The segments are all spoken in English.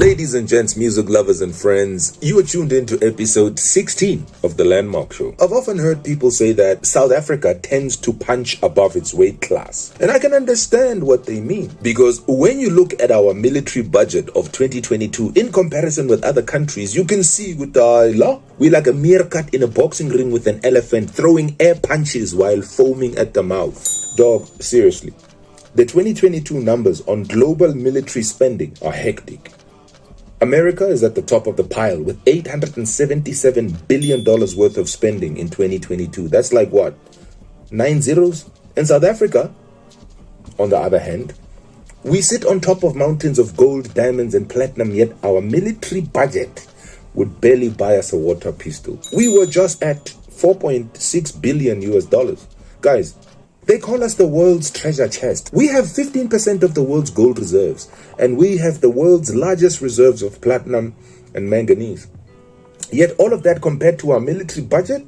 Ladies and gents, music lovers and friends, you are tuned into episode 16 of the Landmark Show. I've often heard people say that South Africa tends to punch above its weight class. And I can understand what they mean. Because when you look at our military budget of 2022 in comparison with other countries, you can see with we're like a meerkat in a boxing ring with an elephant throwing air punches while foaming at the mouth. Dog, seriously. The 2022 numbers on global military spending are hectic. America is at the top of the pile with $877 billion worth of spending in 2022. That's like what? 9 zeros? And South Africa, on the other hand, we sit on top of mountains of gold, diamonds, and platinum, yet our military budget would barely buy us a water pistol. We were just at $4.6 billion US. Guys, they call us the world's treasure chest. We have 15% of the world's gold reserves, and we have the world's largest reserves of platinum and manganese. Yet all of that compared to our military budget,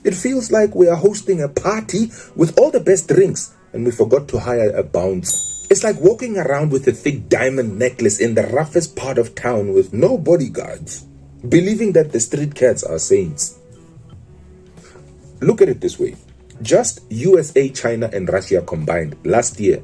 it feels like we are hosting a party with all the best drinks, and we forgot to hire a bouncer. It's like walking around with a thick diamond necklace in the roughest part of town with no bodyguards, believing that the street cats are saints. Look at it this way. Just USA, China, and Russia combined last year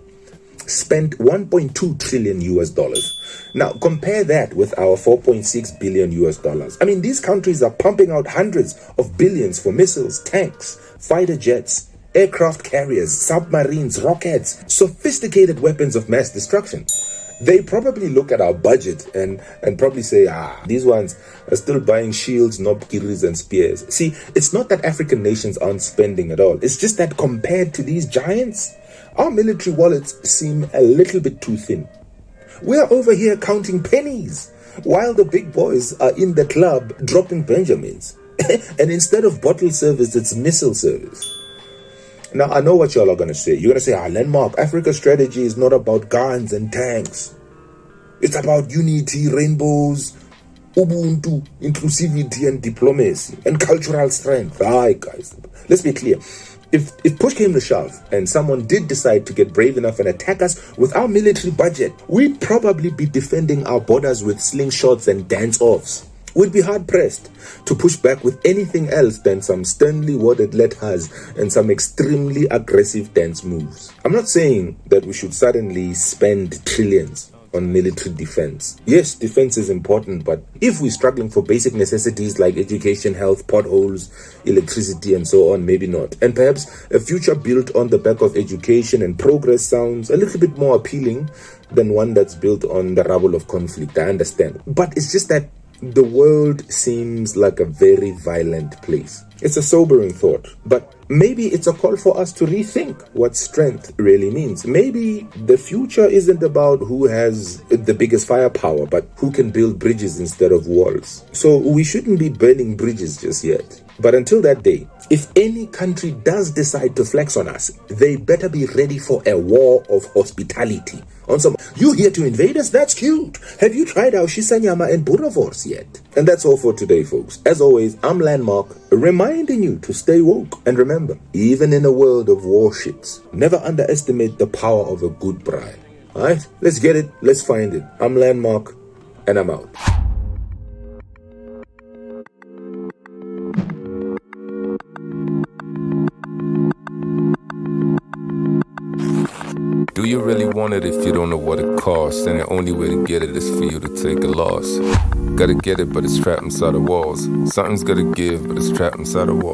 spent $1.2 trillion US. Now, compare that with our $4.6 billion US. I mean, these countries are pumping out hundreds of billions for missiles, tanks, fighter jets, aircraft carriers, submarines, rockets, sophisticated weapons of mass destruction. They probably look at our budget and probably say, these ones are still buying shields, knobkiris, and spears. See, it's not that African nations aren't spending at all. It's just that compared to these giants, our military wallets seem a little bit too thin. We're over here counting pennies, while the big boys are in the club dropping Benjamins. And instead of bottle service, it's missile service. Now, I know what y'all are going to say. You're going to say, Landmark, Africa's strategy is not about guns and tanks. It's about unity, rainbows, Ubuntu, inclusivity, and diplomacy, and cultural strength. Guys, let's be clear. If push came to shove and someone did decide to get brave enough and attack us with our military budget, we'd probably be defending our borders with slingshots and dance-offs. We'd be hard-pressed to push back with anything else than some sternly worded letters and some extremely aggressive dance moves. I'm not saying that we should suddenly spend trillions on military defense. Yes, defense is important, but if we're struggling for basic necessities like education, health, potholes, electricity, and so on, maybe not. And perhaps a future built on the back of education and progress sounds a little bit more appealing than one that's built on the rubble of conflict. I understand. But it's just that the world seems like a very violent place. It's a sobering thought, but maybe it's a call for us to rethink what strength really means. Maybe the future isn't about who has the biggest firepower, but who can build bridges instead of walls. So we shouldn't be burning bridges just yet. But until that day, if any country does decide to flex on us, they better be ready for a war of hospitality. You here to invade us? That's cute. Have you tried our shisanyama and boerewors yet? And that's all for today, folks. As always, I'm Landmark, reminding you to stay woke. And remember, even in a world of warships, never underestimate the power of a good bribe. Alright, let's get it, let's find it. I'm Landmark, and I'm out. Do you really want it if you don't know what it costs? And the only way to get it is for you to take a loss. Gotta get it, but it's trapped inside the walls. Something's gotta give, but it's trapped inside the walls.